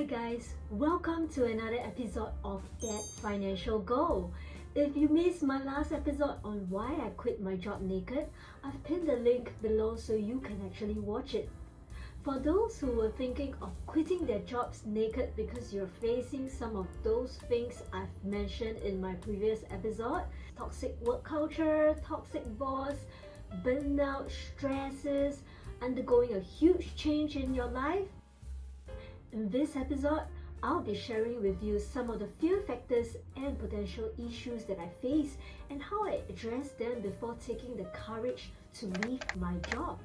guys, welcome to another episode of That Financial Goal. If you missed my last episode on why I quit my job naked, I've pinned the link below so you can actually watch it. For those who were thinking of quitting their jobs naked because you're facing some of those things I've mentioned in my previous episode, toxic work culture, toxic boss, burnout, stresses, undergoing a huge change in your life, in this episode, I'll be sharing with you some of the fear factors and potential issues that I face and how I address them before taking the courage to leave my job.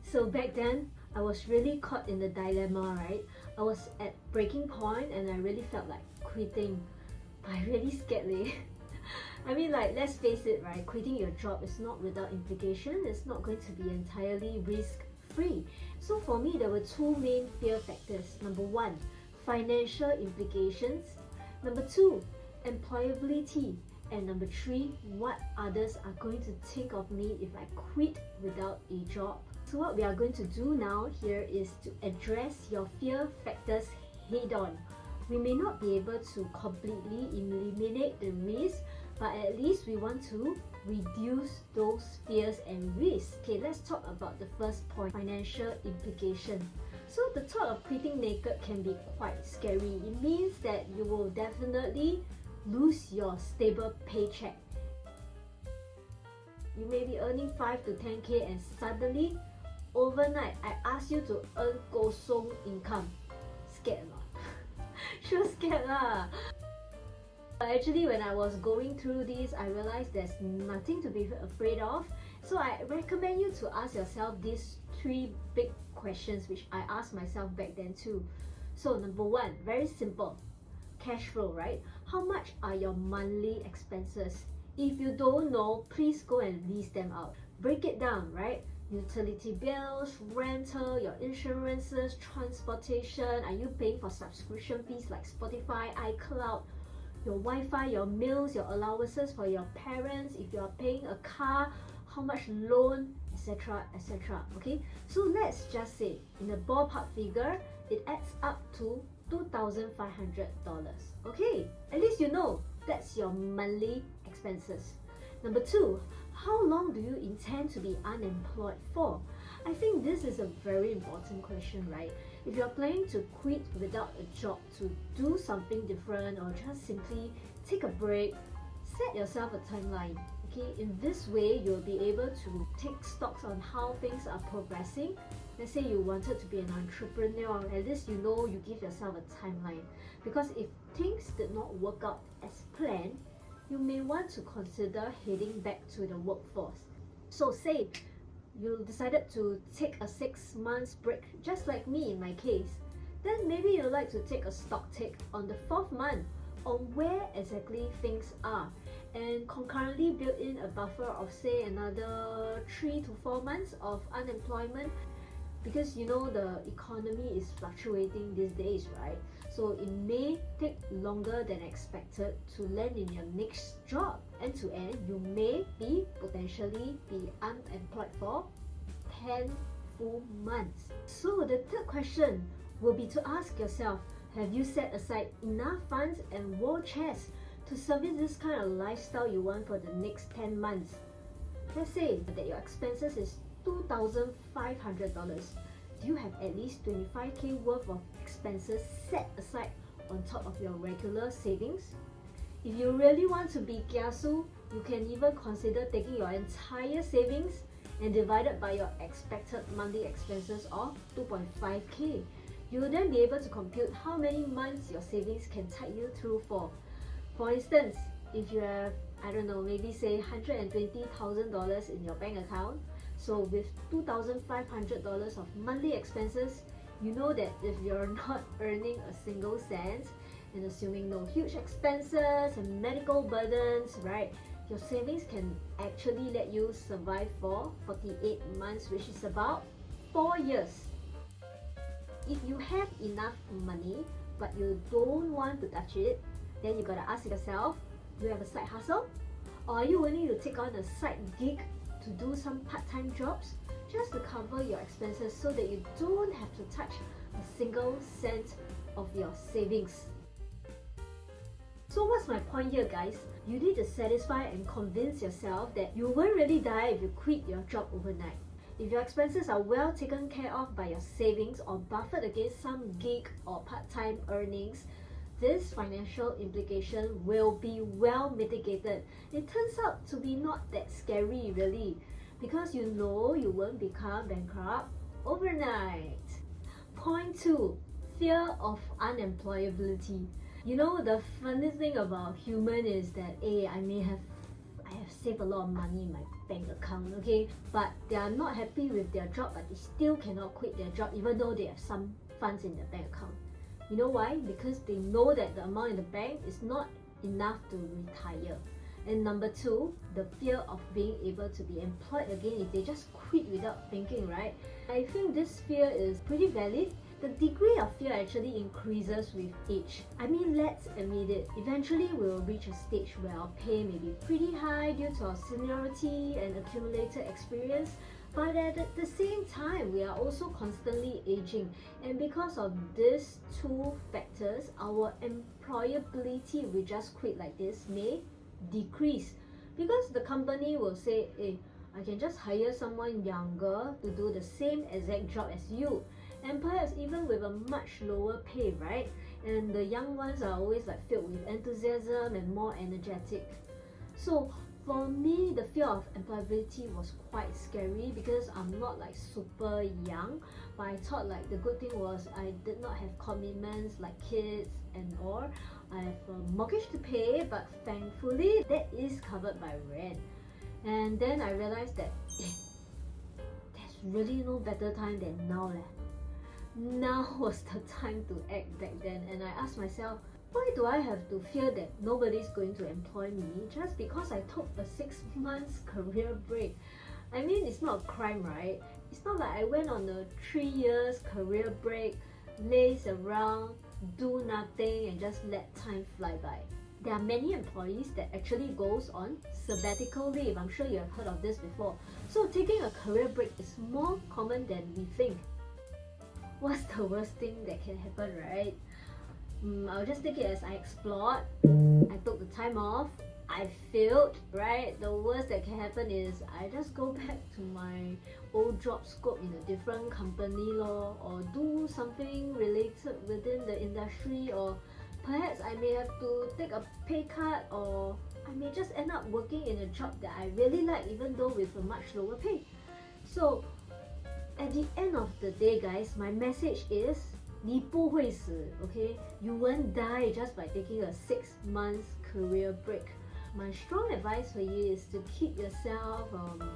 So back then, I was really caught in the dilemma, right? I was at breaking point and I really felt like quitting. I really scared leh. I mean, like, let's face it, right? Quitting your job is not without implication. It's not going to be entirely risk-free. So for me, there were two main fear factors. Number one, financial implications. Number two, employability. And number three, what others are going to think of me if I quit without a job. So what we are going to do now here is to address your fear factors head on. We may not be able to completely eliminate the risk, but at least we want to reduce those fears and risks. Okay, let's talk about the first point, financial implication. So the thought of quitting naked can be quite scary. It means that you will definitely lose your stable paycheck. You may be earning 5 to 10k and suddenly, overnight, I ask you to earn kosong income. Scared or not? Sure scared lah. Actually, when I was going through this, I realized there's nothing to be afraid of. So I recommend you to ask yourself these three big questions which I asked myself back then too. So number one, very simple, cash flow, right? How much are your monthly expenses? If you don't know, please go and list them out. Break it down, right? Utility bills, rental, your insurances, transportation. Are you paying for subscription fees like Spotify, iCloud? Your Wi-Fi, your meals, your allowances for your parents, if you are paying a car, how much loan, etc, etc. Okay, so let's just say in a ballpark figure, it adds up to $2,500. Okay, at least you know that's your monthly expenses. Number two, how long do you intend to be unemployed for? I think this is a very important question, right? If you're planning to quit without a job to do something different or just simply take a break, set yourself a timeline. Okay, in this way, you'll be able to take stocks on how things are progressing. Let's say you wanted to be an entrepreneur, at least you know you give yourself a timeline. Because if things did not work out as planned, you may want to consider heading back to the workforce. So say you decided to take a 6 months break, just like me in my case. Then maybe you'd like to take a stock take on the 4th month on where exactly things are and concurrently build in a buffer of say another 3 to 4 months of unemployment, because you know the economy is fluctuating these days, right? So it may take longer than expected to land in your next job, and to end, you may potentially be unemployed for 10 full months. So the third question will be to ask yourself, have you set aside enough funds and war chest to service this kind of lifestyle you want for the next 10 months? Let's say that your expenses is $2,500. Do you have at least 25k worth of expenses set aside on top of your regular savings? If you really want to be kiasu, you can even consider taking your entire savings and divide it by your expected monthly expenses of 2.5k. You will then be able to compute how many months your savings can tide you through for. For instance, if you have, I don't know, maybe say $120,000 in your bank account, so with $2,500 of monthly expenses, you know that if you're not earning a single cent and assuming no huge expenses and medical burdens, right, your savings can actually let you survive for 48 months, which is about 4 years. If you have enough money but you don't want to touch it, then you gotta ask yourself, do you have a side hustle? Or are you willing to take on a side gig to do some part-time jobs just to cover your expenses so that you don't have to touch a single cent of your savings. So what's my point here, guys? You need to satisfy and convince yourself that you won't really die if you quit your job overnight. If your expenses are well taken care of by your savings or buffered against some gig or part-time earnings, this financial implication will be well mitigated. It turns out to be not that scary really, because you know you won't become bankrupt overnight. Point 2. Fear of unemployability. You know, the funny thing about human is that I have saved a lot of money in my bank account, okay? But they are not happy with their job, but they still cannot quit their job even though they have some funds in their bank account. You know why? Because they know that the amount in the bank is not enough to retire. And number 2, the fear of being able to be employed again if they just quit without thinking, right? I think this fear is pretty valid. The degree of fear actually increases with age. I mean, let's admit it, eventually we'll reach a stage where our pay may be pretty high due to our seniority and accumulated experience, but at the same time, we are also constantly aging, and because of these two factors, our employability, if we just quit like this, may decrease, because the company will say, hey, I can just hire someone younger to do the same exact job as you, and perhaps even with a much lower pay, right? And the young ones are always like filled with enthusiasm and more energetic. So for me, the fear of employability was quite scary because I'm not like super young, but I thought like the good thing was I did not have commitments like kids and all. I have a mortgage to pay, but thankfully that is covered by rent. And then I realized that there's really no better time than now. Now was the time to act back then, and I asked myself, why do I have to fear that nobody's going to employ me just because I took a 6 months career break? I mean, it's not a crime, right? It's not like I went on a 3 years career break, laze around, do nothing and just let time fly by. There are many employees that actually goes on sabbatical leave. I'm sure you have heard of this before. So taking a career break is more common than we think. What's the worst thing that can happen, right? I'll just take it as I explored, I took the time off, I failed, right? The worst that can happen is I just go back to my old job scope in a different company or do something related within the industry, or perhaps I may have to take a pay cut, or I may just end up working in a job that I really like even though with a much lower pay. So at the end of the day, guys, my message is 你不会死, okay? You won't die just by taking a 6 months career break. My strong advice for you is to keep yourself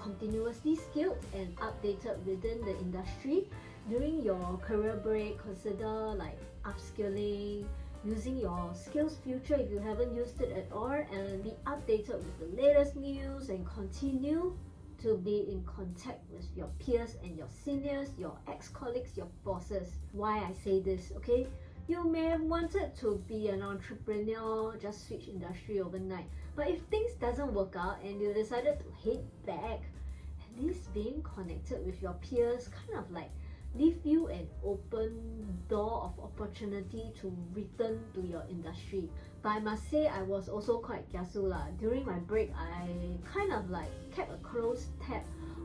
continuously skilled and updated within the industry. During your career break, consider like upskilling, using your skills future if you haven't used it at all, and be updated with the latest news and continue to be in contact with your peers and your seniors, your ex-colleagues, your bosses. Why I say this, okay? You may have wanted to be an entrepreneur, just switch industry overnight. But if things doesn't work out and you decided to head back, at least being connected with your peers kind of like leave you an open door of opportunity to return to your industry. But I must say I was also quite kiasu lah. During my break, I kind of like kept a close tab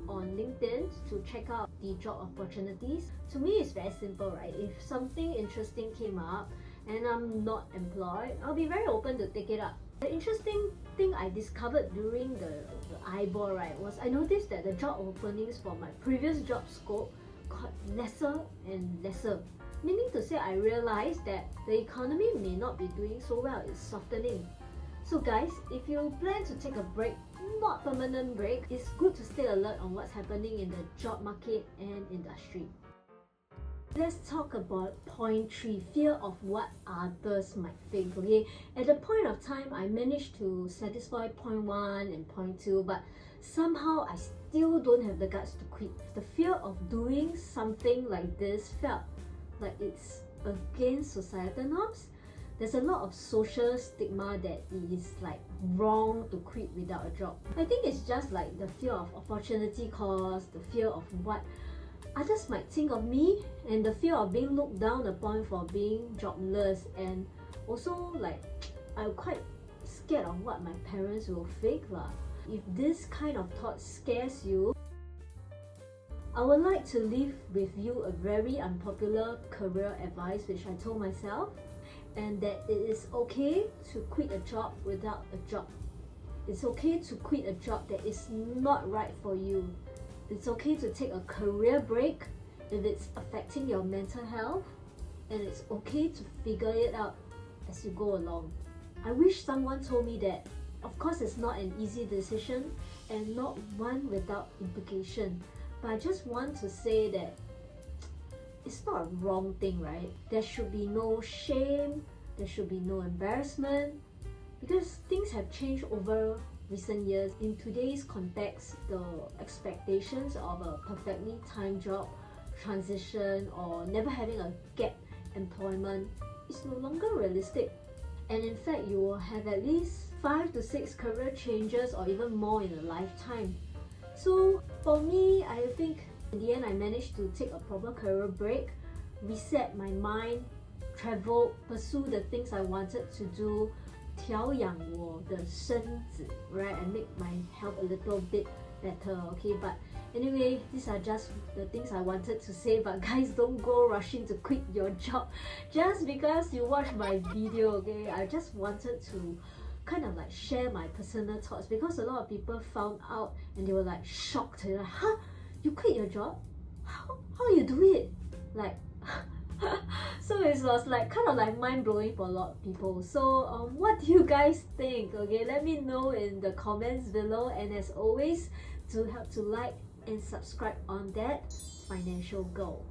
on LinkedIn to check out the job opportunities. To me, it's very simple, right? If something interesting came up and I'm not employed, I'll be very open to take it up. The interesting thing I discovered during the eyeball, right, was I noticed that the job openings for my previous job scope got lesser and lesser. Meaning to say, I realized that the economy may not be doing so well, it's softening. So guys, if you plan to take a break, not permanent break, it's good to stay alert on what's happening in the job market and industry. Let's talk about point 3, fear of what others might think, okay? At the point of time, I managed to satisfy point 1 and point 2, but somehow I still don't have the guts to quit. The fear of doing something like this felt like it's against societal norms. There's a lot of social stigma that it is like wrong to quit without a job. I think it's just like the fear of opportunity cost, the fear of what others might think of me and the fear of being looked down upon for being jobless, and also like I'm quite scared of what my parents will think lah. If this kind of thought scares you, I would like to leave with you a very unpopular career advice which I told myself, and that it is okay to quit a job without a job. It's okay to quit a job that is not right for you. It's okay to take a career break if it's affecting your mental health, and it's okay to figure it out as you go along. I wish someone told me that. Of course, it's not an easy decision and not one without implication, but I just want to say that it's not a wrong thing, right? There should be no shame, there should be no embarrassment, because things have changed over recent years. In today's context, the expectations of a perfectly timed job transition or never having a gap employment is no longer realistic. And in fact, you will have at least 5 to 6 career changes or even more in a lifetime. So for me, I think in the end I managed to take a proper career break, reset my mind, travel, pursue the things I wanted to do, 调养我的身子, right, and make my health a little bit better, okay? But anyway, these are just the things I wanted to say. But guys, don't go rushing to quit your job just because you watched my video, okay? I just wanted to kind of like share my personal thoughts, because a lot of people found out and they were like shocked. They're like, huh? You quit your job? How you do it? Like so it was like kind of like mind-blowing for a lot of people. So what do you guys think? Okay, let me know in the comments below, and as always, do help to like and subscribe on that financial goal.